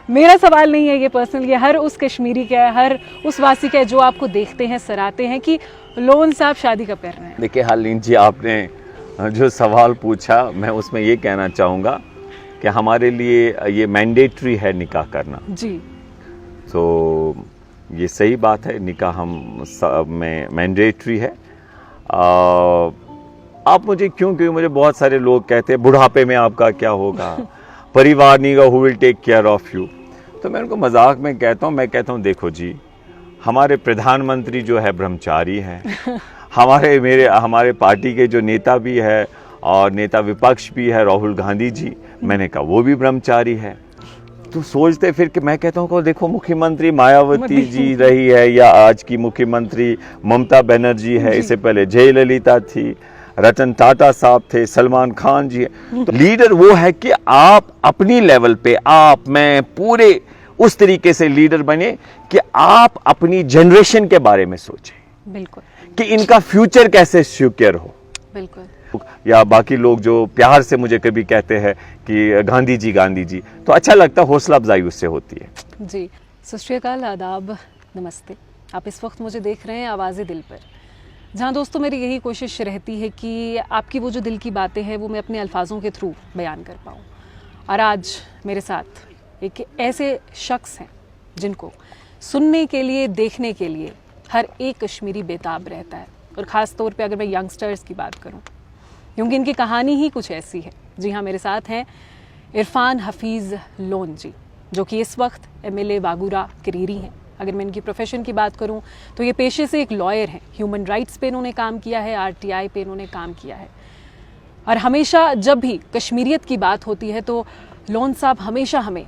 मेरा सवाल नहीं है ये पर्सनल, ये हर उस कश्मीरी का है, हर उस वासी का है जो आपको देखते हैं, सराहते हैं कि लोन साहब शादी कब कर रहे हैं। देखिए हरलीन जी, आपने जो सवाल पूछा मैं उसमें ये कहना चाहूँगा कि हमारे लिए ये मैंडेटरी है निकाह करना जी। तो ये सही बात है, निकाह हम सब में मैंडेटरी है। आप मुझे क्योंकि मुझे बहुत सारे लोग कहते हैं बुढ़ापे में आपका क्या होगा, परिवार नहीं का, who will take care of you. तो मैं उनको मजाक में कहता हूँ, मैं कहता हूँ देखो जी, हमारे प्रधानमंत्री जो है ब्रह्मचारी हैं, हमारे पार्टी के जो नेता भी है और नेता विपक्ष भी है राहुल गांधी जी, मैंने कहा वो भी ब्रह्मचारी है। तो सोचते फिर कि मैं कहता हूँ देखो मुख्यमंत्री मायावती जी रही है या आज की मुख्यमंत्री ममता बनर्जी है, इससे पहले जयललिता थी, रतन टाटा साहब थे, सलमान खान जी है। तो लीडर वो है कि आप अपनी लेवल पे, आप मैं पूरे उस तरीके से लीडर बने कि आप अपनी जनरेशन के बारे में सोचें, बिल्कुल, कि इनका फ्यूचर कैसे सिक्योर हो। बिल्कुल। या बाकी लोग जो प्यार से मुझे कभी कहते हैं कि गांधी जी, तो अच्छा लगता है, हौसला अफजाई उससे होती है। जी, सत श्री अकाल, आदाब, नमस्ते। आप इस वक्त मुझे देख रहे हैं आवाज़े दिल पर, जहाँ दोस्तों मेरी यही कोशिश रहती है कि आपकी वो जो दिल की बातें हैं वो मैं अपने अल्फाजों के थ्रू बयान कर पाऊँ। और आज मेरे साथ एक ऐसे शख्स हैं जिनको सुनने के लिए, देखने के लिए हर एक कश्मीरी बेताब रहता है। और ख़ास तौर पे अगर मैं यंगस्टर्स की बात करूं, क्योंकि इनकी कहानी ही कुछ ऐसी है। जी हाँ, मेरे साथ हैं इरफान हफीज़ लोन जी, जो कि इस वक्त MLA वागूरा करीरी हैं। अगर मैं इनकी प्रोफेशन की बात करूं तो ये पेशे से एक लॉयर हैं। ह्यूमन राइट्स पे इन्होंने काम किया है, RTI पे इन्होंने काम किया है। और हमेशा जब भी कश्मीरियत की बात होती है तो लोन साहब हमेशा हमें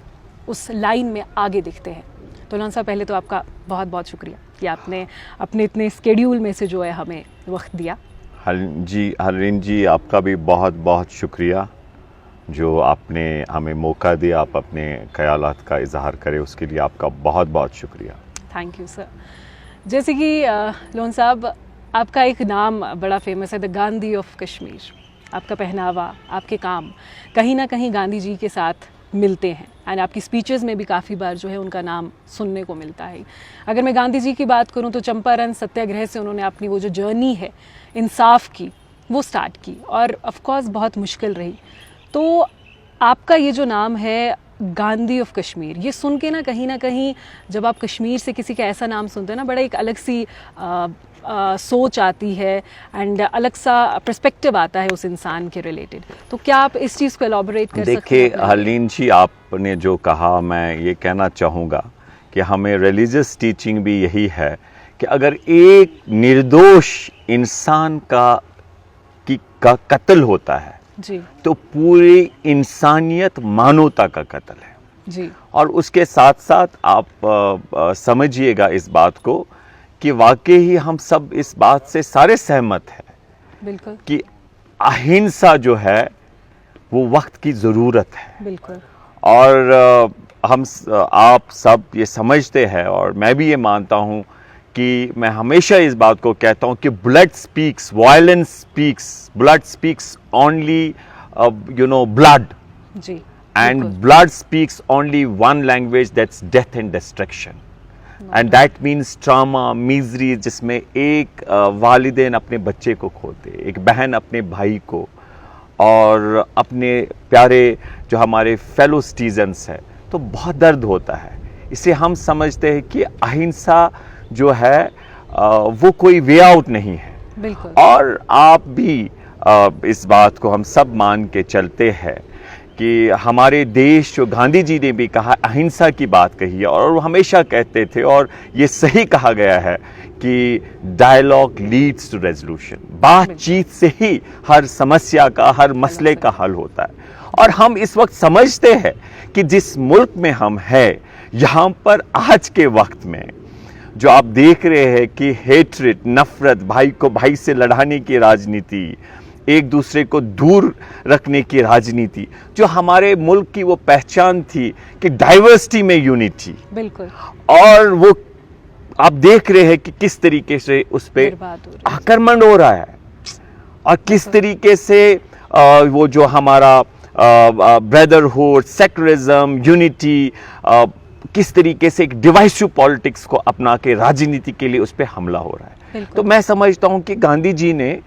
उस लाइन में आगे दिखते हैं। तो लोन साहब, पहले तो आपका बहुत बहुत शुक्रिया कि आपने अपने इतने स्केड्यूल में से जो है हमें वक्त दिया। हरलीन जी, आपका भी बहुत बहुत शुक्रिया जो आपने हमें मौका दिया, आप अपने ख्यालात का इजहार करें, उसके लिए आपका बहुत बहुत शुक्रिया। Thank you sir. जैसे कि लोन साहब, आपका एक नाम बड़ा फेमस है, द गांधी ऑफ कश्मीर। आपका पहनावा, आपके काम कहीं ना कहीं गांधी जी के साथ मिलते हैं एंड आपकी स्पीचेस में भी काफ़ी बार जो है उनका नाम सुनने को मिलता है। अगर मैं गांधी जी की बात करूं तो चंपारण सत्याग्रह से उन्होंने अपनी वो जो जर्नी है इंसाफ की, वो स्टार्ट की और ऑफ कोर्स बहुत मुश्किल रही। तो आपका ये जो नाम है गांधी ऑफ कश्मीर, ये सुन के ना कहीं जब आप कश्मीर से किसी का ऐसा नाम सुनते हैं ना, बड़ा एक अलग सी सोच आती है एंड अलग सा पर्सपेक्टिव आता है उस इंसान के रिलेटेड। तो क्या आप इस चीज़ को एलॉबरेट कर सकते हैं? देखिए हरलीन जी, आपने जो कहा, मैं ये कहना चाहूँगा कि हमें रिलीजियस टीचिंग भी यही है कि अगर एक निर्दोष इंसान का कत्ल होता है जी, तो पूरी इंसानियत, मानवता का कत्ल है जी। और और उसके साथ साथ आप समझिएगा इस बात को कि वाकई ही हम सब इस बात से सारे सहमत हैं बिल्कुल कि अहिंसा जो है वो वक्त की ज़रूरत है। बिल्कुल। और आप सब ये समझते हैं और मैं भी ये मानता हूँ कि मैं हमेशा इस बात को कहता हूँ कि blood speaks, violence speaks, blood speaks only blood, जी, एंड बिल्कुल। Blood speaks only one language, that's death and destruction, and that means trauma, misery, जिसमें एक वालिदैन अपने बच्चे को खोते, एक बहन अपने भाई को, और अपने प्यारे जो हमारे फेलो सिटीजन्स हैं, तो बहुत दर्द होता है। इसे हम समझते हैं कि अहिंसा जो है वो कोई वे आउट नहीं है। बिल्कुल। और आप भी इस बात को हम सब मान के चलते हैं कि हमारे देश, जो गांधी जी ने भी कहा, अहिंसा की बात कही है और वो हमेशा कहते थे, और ये सही कहा गया है कि डायलॉग लीड्स टू रेजोल्यूशन, बातचीत से ही हर समस्या का, हर मसले का हल होता है। और हम इस वक्त समझते हैं कि जिस मुल्क में हम हैं, यहाँ पर आज के वक्त में जो आप देख रहे हैं कि हेट्रेड, नफरत, भाई को भाई से लड़ाने की राजनीति, एक दूसरे को दूर रखने की राजनीति, जो हमारे मुल्क की वो पहचान थी कि डाइवर्सिटी में यूनिटी, बिल्कुल, और वो आप देख रहे हैं कि किस तरीके से उस पे आक्रमण हो रहा है और किस तरीके से वो जो हमारा ब्रदरहुड, सेक्युलरिज्म, यूनिटी, किस तरीके से एक डिवाइसिव पॉलिटिक्स को अपना के राजनीति के लिए उस पर हमला हो रहा है। तो मैं समझता हूं कि गांधी जी ने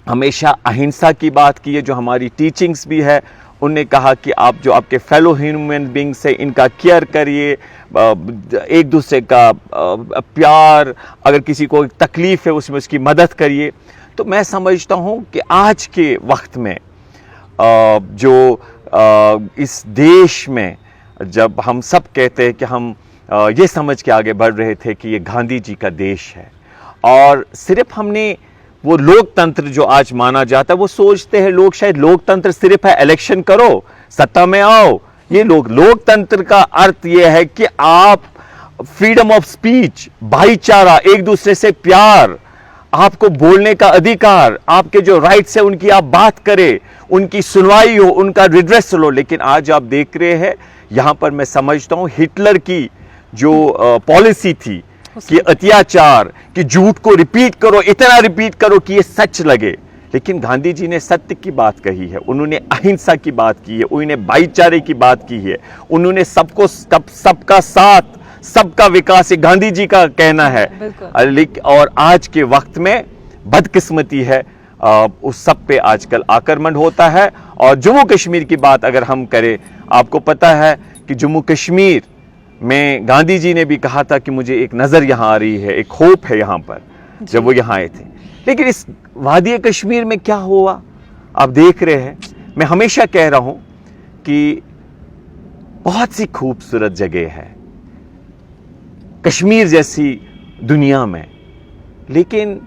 हमेशा अहिंसा की बात की है, जो हमारी टीचिंग्स भी है। उनने कहा कि आप जो आपके फेलो ह्यूमन बींग्स है इनका केयर करिए, एक दूसरे का प्यार, अगर किसी को तकलीफ है उसमें उसकी मदद करिए। तो मैं समझता हूं कि आज के वक्त में जो इस देश में जब हम सब कहते हैं कि हम ये समझ के आगे बढ़ रहे थे कि ये गांधी जी का देश है, और सिर्फ हमने वो लोकतंत्र जो आज माना जाता है, वो सोचते हैं लोग शायद लोकतंत्र सिर्फ है इलेक्शन करो, सत्ता में आओ। ये लोकतंत्र का अर्थ ये है कि आप फ्रीडम ऑफ स्पीच, भाईचारा, एक दूसरे से प्यार, आपको बोलने का अधिकार, आपके जो राइट्स है उनकी आप बात करें, उनकी सुनवाई हो, उनका रिड्रेस लो। लेकिन आज आप देख रहे हैं यहां पर मैं समझता हूं हिटलर की जो पॉलिसी थी कि अत्याचार, कि झूठ को रिपीट करो, इतना रिपीट करो कि ये सच लगे। लेकिन गांधी जी ने सत्य की बात कही है, उन्होंने अहिंसा की बात की है, उन्होंने भाईचारे की बात की है, उन्होंने सबका साथ, सबका विकास, ये गांधी जी का कहना है। और आज के वक्त में बदकिस्मती है, उस सब पे आजकल आक्रमण होता है। और जम्मू कश्मीर की बात अगर हम करें, आपको पता है कि जम्मू कश्मीर में गांधी जी ने भी कहा था कि मुझे एक नज़र यहाँ आ रही है, एक होप है यहाँ पर, जब वो यहाँ आए थे। लेकिन इस वादी कश्मीर में क्या हुआ आप देख रहे हैं। मैं हमेशा कह रहा हूं कि बहुत सी खूबसूरत जगह है कश्मीर जैसी दुनिया में, लेकिन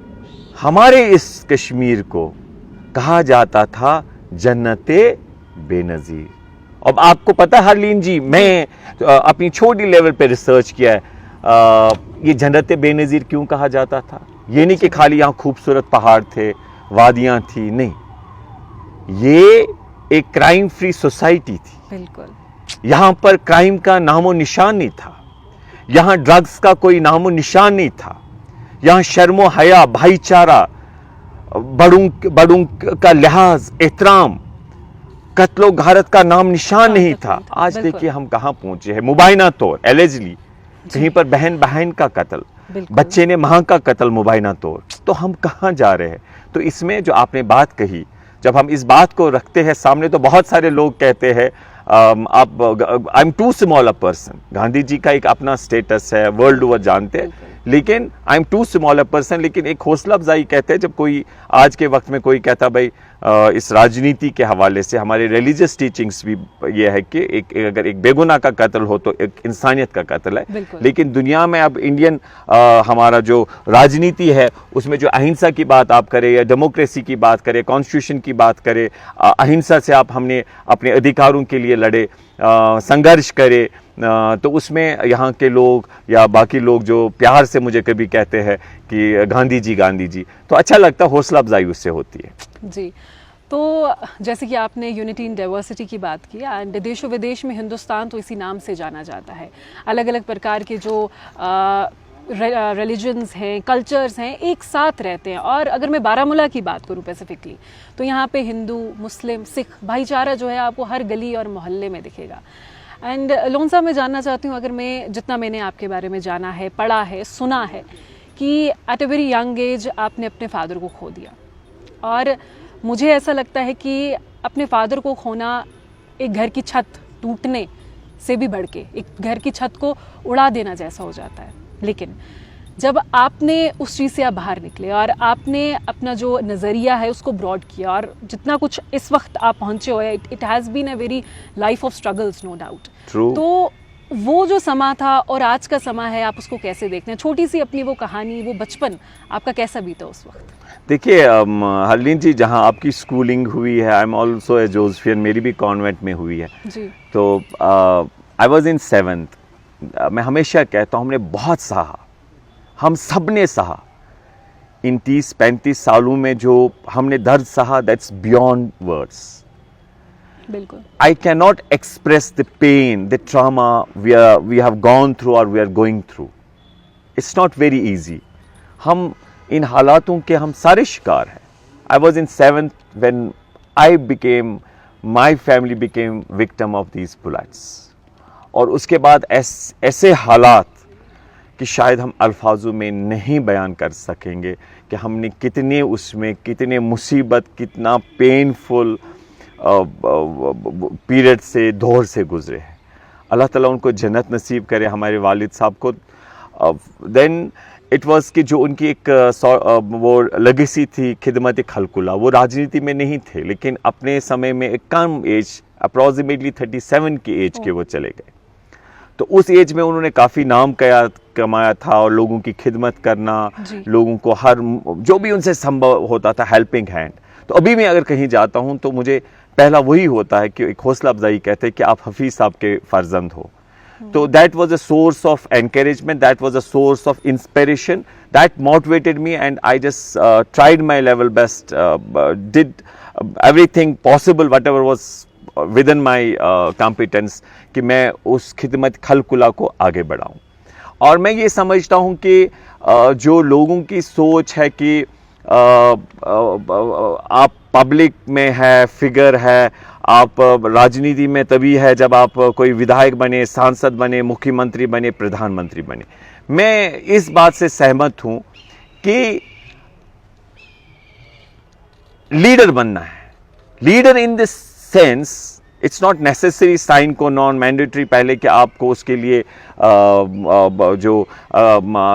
हमारे इस कश्मीर को कहा जाता था जन्नते बेनज़ीर। अब आपको पता है हरलीन जी, मैं अपनी छोटी लेवल पे रिसर्च किया है, ये जन्नते बेनज़ीर क्यों कहा जाता था। ये नहीं कि खाली यहाँ खूबसूरत पहाड़ थे, वादियां थी, नहीं, ये एक क्राइम फ्री सोसाइटी थी। बिल्कुल। यहाँ पर क्राइम का नामो निशान नहीं था, यहाँ ड्रग्स का कोई नामो निशान नहीं था, यहाँ शर्मो हया, भाईचारा, बड़ों का लिहाज, एहतराम, कत्लो गारत का नाम निशान नहीं था। आज देखिए हम कहाँ पहुंचे हैं, मुबाइना तौर एलिजिली कहीं पर बहन बहन का कत्ल, बच्चे ने मां का कत्ल मुबाइना तौर। तो हम कहाँ जा रहे हैं। तो इसमें जो आपने बात कही, जब हम इस बात को रखते हैं सामने, तो बहुत सारे लोग कहते हैं आप I am too small a person. Gandhi ji का एक अपना स्टेटस है, वर्ल्ड ओवर जानते हैं, लेकिन I am too small a person. लेकिन एक हौसला अफजाई कहते हैं जब कोई आज के वक्त में कोई कहता भाई इस राजनीति के हवाले से हमारे रिलीजियस टीचिंग्स भी ये है कि अगर एक बेगुनाह का कत्ल हो तो एक इंसानियत का कत्ल है। लेकिन दुनिया में अब इंडियन हमारा जो राजनीति है उसमें जो अहिंसा की बात आप करें या डेमोक्रेसी की बात करें, कॉन्स्टिट्यूशन की बात करें, अहिंसा से आप हमने अपने अधिकारों के लिए लड़े, संघर्ष करे, तो उसमें यहाँ के लोग या बाकी लोग जो प्यार से मुझे कभी कहते हैं कि गांधी जी, तो अच्छा लगता है, हौसला अफजाई उससे होती है जी। तो जैसे कि आपने यूनिटी इन डाइवर्सिटी की बात की, एंड देशों विदेश में हिंदुस्तान तो इसी नाम से जाना जाता है। अलग अलग प्रकार के जो रिलीजन्स हैं, कल्चर्स हैं, एक साथ रहते हैं। और अगर मैं बारामूला की बात करूँ स्पेसिफिकली, तो यहाँ पे हिंदू, मुस्लिम, सिख भाईचारा जो है आपको हर गली और मोहल्ले में दिखेगा। एंड लोन साहब, मैं जानना चाहती हूँ, अगर मैं जितना मैंने आपके बारे में जाना है, पढ़ा है, सुना है कि at a very young age आपने अपने फादर को खो दिया, और मुझे ऐसा लगता है कि अपने फादर को खोना एक घर की छत टूटने से भी बढ़ के एक घर की छत को उड़ा देना जैसा हो जाता है। लेकिन जब आपने उस चीज़ से आप बाहर निकले और आपने अपना जो नज़रिया है उसको ब्रॉड किया, और जितना कुछ इस वक्त आप पहुँचे हो, it has been a very life of struggles, no doubt. तो वो जो समा था और आज का समा है, आप उसको कैसे देखते हैं? छोटी सी अपनी वो कहानी, वो बचपन आपका कैसा बीता उस वक्त? देखिए हरलीन जी, जहाँ आपकी स्कूलिंग हुई है, आई एम ऑल्सो ए जोसेफियन, मेरी भी कॉन्वेंट में हुई है जी। तो आई वॉज इन 7th। मैं हमेशा कहता हूँ हमने बहुत सहा, हम सब ने सहा इन 30-35 सालों में जो हमने दर्द सहा, दैट्स बियॉन्ड वर्ड्स। बिल्कुल। I cannot express the pain, the trauma we have gone through or we are going through. It's not very easy. हम इन हालातों के हम सारे शिकार हैं। I was in 7th when I became my family became victim of these bullets. और उसके बाद ऐसे हालात कि शायद हम अल्फाजों में नहीं बयान कर सकेंगे कि हमने कितने मुसीबत, कितना पेनफुल पीरियड से, दौर से गुजरे हैं। अल्लाह ताला उनको जन्नत नसीब करे, हमारे वालिद साहब को। देन इट वाज कि जो उनकी एक वो लेगेसी थी खिदमत खलकुल्ला, वो राजनीति में नहीं थे, लेकिन अपने समय में एक कम एज, अप्रॉक्सीमेटली 37 की एज के वो चले गए। तो उस एज में उन्होंने काफ़ी नाम कमाया था, और लोगों की खिदमत करना, लोगों को हर जो भी उनसे संभव होता था हेल्पिंग हैंड। तो अभी मैं अगर कहीं जाता हूं तो मुझे पहला वही होता है कि एक हौसला अफजाई कहते हैं कि आप हफीज साहब के फर्जंद हो। तो that was a source of encouragement, that was a source of inspiration, that motivated me, and I just tried my level best, did everything possible what ever was with in my competence कि मैं उस खिदमत खलकुल्ला को आगे बढ़ाऊं। और मैं ये समझता हूं कि जो लोगों की सोच है कि आप पब्लिक में है, फिगर है, आप राजनीति में तभी है जब आप कोई विधायक बने, सांसद बने, मुख्यमंत्री बने, प्रधानमंत्री बने। मैं इस बात से सहमत हूं कि लीडर बनना है। Leader in this sense, it's not necessary sign को नॉन मैंडेटरी पहले कि आपको उसके लिए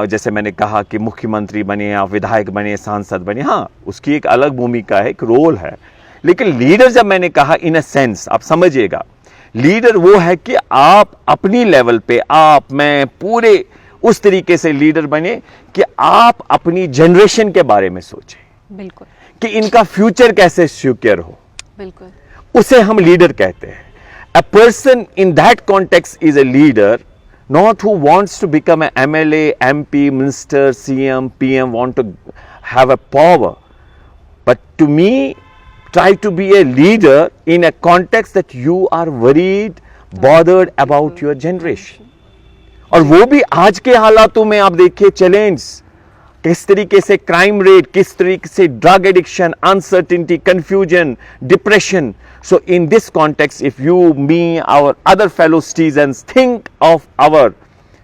जैसे मैंने कहा कि मुख्यमंत्री बने, आप विधायक बने, सांसद बने, हाँ उसकी एक अलग भूमिका है, एक रोल है। लेकिन लीडर जब मैंने कहा इन अ सेंस, आप समझिएगा, लीडर वो है कि आप अपनी लेवल पे, आप मैं पूरे उस तरीके से लीडर बने कि आप अपनी जनरेशन के बारे में सोचें, बिल्कुल, कि इनका फ्यूचर कैसे सिक्योर हो, बिल्कुल, उसे हम लीडर कहते हैं। A person in that context is a leader, not who wants to become an MLA, MP, minister, CM, PM, want to have a power, but to me, try to be a leader in a context that you are worried, bothered about your generation. और वो भी आज के हालातों में आप देखिए challenge, किस तरीके से क्राइम रेट, किस तरीके से drug addiction, uncertainty, confusion, depression. So in this context, if you, me, our other fellow citizens think of our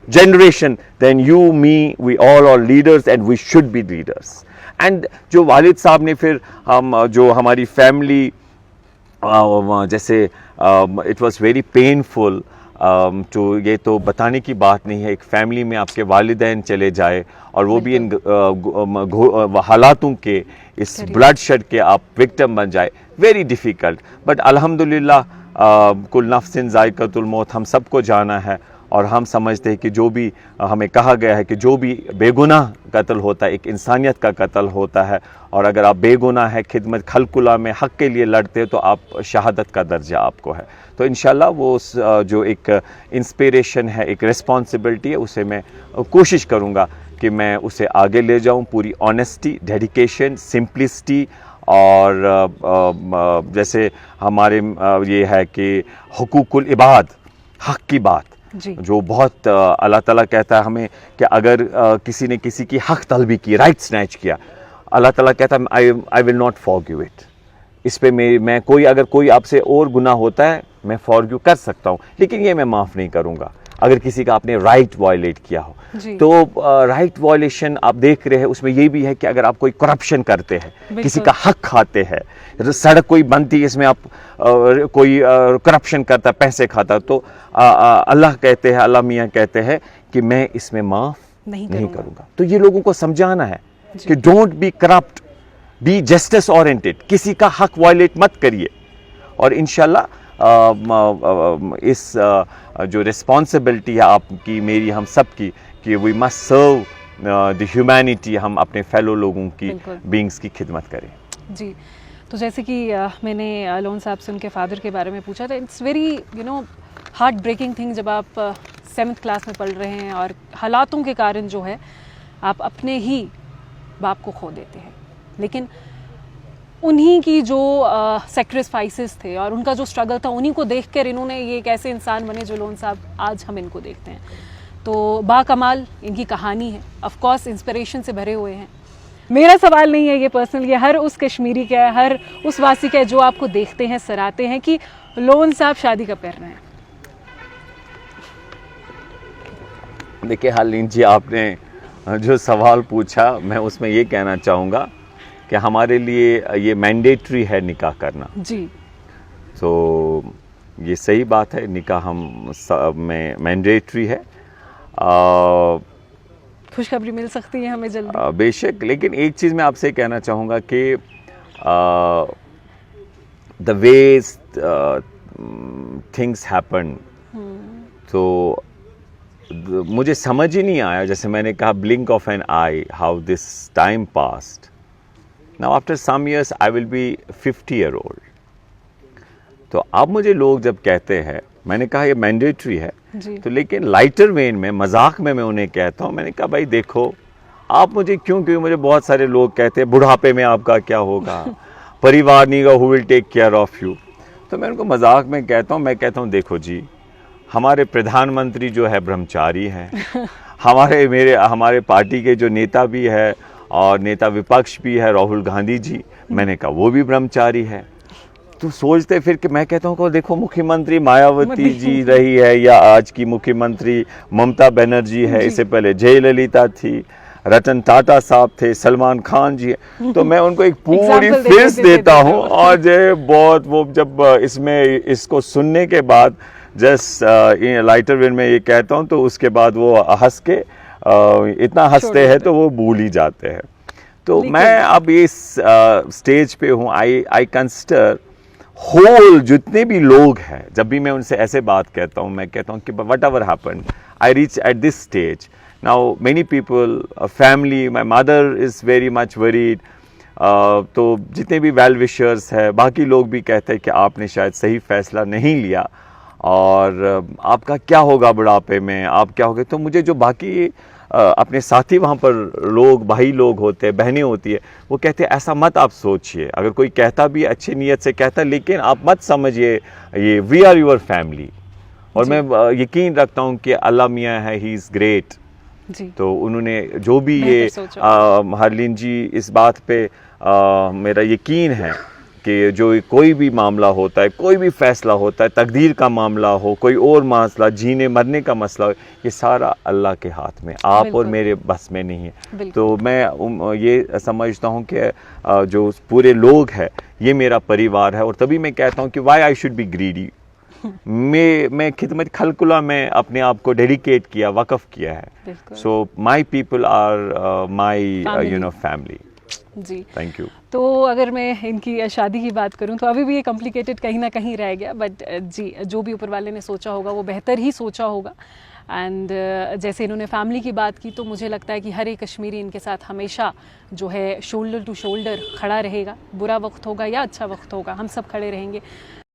generation, then you, me, we all are leaders and we should be leaders. And जो वालिद साहब ने फिर हम जो हमारी family जैसे it was very painful तो ये तो बताने की बात नहीं है, एक फैमिली में आपके वालिदैन चले जाए और वो भी इन हालातों के, इस ब्लड शेड के आप विक्टिम बन जाए, वेरी डिफ़िकल्ट. बट अल्हम्दुलिल्लाह कुल नफ्सिन ज़ाइक़तुल मौत, हम सबको जाना है और हम समझते हैं कि जो भी हमें कहा गया है कि जो भी बेगुनाह कत्ल होता है एक इंसानियत का कत्ल होता है, और अगर आप बेगुनाह है खिदमत खलकुल्ला में हक़ के लिए लड़ते हो तो आप शहादत का दर्जा आपको है. तो इंशाल्लाह वो जो एक इंस्पिरेशन है, एक रिस्पॉन्सिबिलिटी है, उसे मैं कोशिश करूँगा कि मैं उसे आगे ले जाऊँ पूरी ऑनेस्टी, डेडिकेशन, सिंपलिसिटी. और जैसे हमारे ये है कि हुकूकुल इबाद, हक़ की बात जो बहुत अल्लाह ताला कहता है हमें कि अगर किसी ने किसी की हक़ तलबी की, राइट स्नैच किया, अल्लाह ताला कहता है I will not forgive it. इस पे मैं कोई अगर कोई आपसे और गुनाह होता है मैं फॉरगिव कर सकता हूँ, लेकिन ये मैं माफ़ नहीं करूँगा अगर किसी का आपने राइट वायलेट किया हो. तो राइट वायलेशन आप देख रहे हैं, उसमें ये भी है कि अगर आप कोई करप्शन करते हैं, किसी का हक खाते हैं, सड़क कोई बनती है इसमें आप कोई करप्शन करता, पैसे खाता, तो अल्लाह कहते हैं, अल्लाह मियाँ कहते हैं कि मैं इसमें माफ़ नहीं करूँगा. तो ये लोगों को समझाना है कि don't be corrupt, be justice oriented, किसी का हक वायलेट मत करिए. और इंशाल्लाह इस जो रिस्पॉन्सिबिलिटी है आपकी, मेरी, हम सब की, कि we must serve the humanity, हम अपने फेलो लोगों की बीइंग्स की खिदमत करें. जी, तो जैसे कि मैंने लोन साहब से उनके फादर के बारे में पूछा था, it's very heart breaking thing जब आप 7th क्लास में पढ़ रहे हैं और हालातों के कारण जो है आप अपने ही बाप को खो देते हैं, लेकिन उन्हीं की जो सेक्रीफाइसेस थे और उनका जो स्ट्रगल था, उन्हीं को देखकर इन्होंने ये एक ऐसे इंसान बने जो लोन साहब आज हम इनको देखते हैं. तो बाकमाल इनकी कहानी है, ऑफ कोर्स इंस्पिरेशन से भरे हुए हैं. मेरा सवाल नहीं है ये पर्सनल, ये हर उस कश्मीरी का है, हर उस वासी का है जो आपको देखते हैं सराहते हैं कि लोन साहब शादी कब कर रहे हैं। देखिए हालिन जी, आपने जो सवाल पूछा मैं उसमें ये कहना चाहूँगा कि हमारे लिए ये मैंडेटरी है निकाह करना। जी। तो ये सही बात है, निकाह हम सब में मैंडेटरी है। खुशखबरी मिल सकती है हमें जल्दी। बेशक, लेकिन एक चीज़ मैं आपसे कहना चाहूँगा कि द वेज थिंग्स हैपन, तो मुझे समझ ही नहीं आया, जैसे मैंने कहा blink of an eye how this time passed. Now after some years I will be 50 year old. तो अब मुझे लोग जब कहते हैं, मैंने कहा ये मैंडेटरी है जी। तो लेकिन लाइटर वेन में, मजाक में मैं उन्हें कहता हूँ, मैंने कहा भाई देखो आप मुझे क्योंकि मुझे बहुत सारे लोग कहते हैं बुढ़ापे में आपका क्या होगा, परिवार नहीं होगा, who will take care of you. तो मैं उनको मजाक में कहता हूँ, मैं कहता हूँ देखो जी, हमारे प्रधानमंत्री जो है ब्रह्मचारी हैं, हमारे पार्टी के जो नेता भी है और नेता विपक्ष भी है राहुल गांधी जी, मैंने कहा वो भी ब्रह्मचारी है। तो सोचते फिर कि मैं कहता हूँ को देखो मुख्यमंत्री मायावती जी रही है, या आज की मुख्यमंत्री ममता बनर्जी है, इससे पहले जयललिता थी, रतन टाटा साहब थे, सलमान खान जी है। तो मैं उनको एक पूरी फेस देता हूँ और जो बहुत वो जब इसको सुनने के बाद जस्ट लाइटर वेन में ये कहता हूँ तो उसके बाद वो हंस के इतना हंसते हैं तो वो भूल ही जाते हैं। तो मैं अब इस स्टेज पे हूँ, आई कंसिडर होल जितने भी लोग हैं, जब भी मैं उनसे ऐसे बात कहता हूँ, मैं कहता हूँ कि what ever happen I reach at this stage now, many people, family, my mother is very much worried. तो जितने भी वेल विशर्स है, बाकी लोग भी कहते हैं कि आपने शायद सही फैसला नहीं लिया और आपका क्या होगा बुढ़ापे में, आप क्या होगे। तो मुझे जो बाकी अपने साथी वहाँ पर लोग, भाई लोग होते हैं, बहनें होती है, वो कहते हैं ऐसा मत आप सोचिए, अगर कोई कहता भी अच्छी नीयत से कहता है, लेकिन आप मत समझिए ये वी आर योर फैमिली। और मैं यकीन रखता हूँ कि अल्लाह मियाँ है, ही इज़ ग्रेट। तो उन्होंने जो भी ये हरलीन जी, इस बात पे मेरा यकीन है कि जो कोई भी मामला होता है, कोई भी फैसला होता है, तकदीर का मामला हो, कोई और मसला, जीने मरने का मसला हो, ये सारा अल्लाह के हाथ में, आप और मेरे बस में नहीं है। तो मैं ये समझता हूँ कि जो पूरे लोग हैं ये मेरा परिवार है, और तभी मैं कहता हूँ कि why I should be greedy. मैं खिदमत खलकुला में अपने आप को डेडिकेट किया, वक़फ़ किया है। So my people are my family. जी, थैंक यू। तो अगर मैं इनकी शादी की बात करूं तो अभी भी ये कॉम्प्लिकेटेड कहीं ना कहीं रह गया, बट जी, जो भी ऊपर वाले ने सोचा होगा वो बेहतर ही सोचा होगा। एंड जैसे इन्होंने फैमिली की बात की, तो मुझे लगता है कि हर एक कश्मीरी इनके साथ हमेशा जो है शोल्डर टू शोल्डर खड़ा रहेगा। बुरा वक्त होगा या अच्छा वक्त होगा, हम सब खड़े रहेंगे।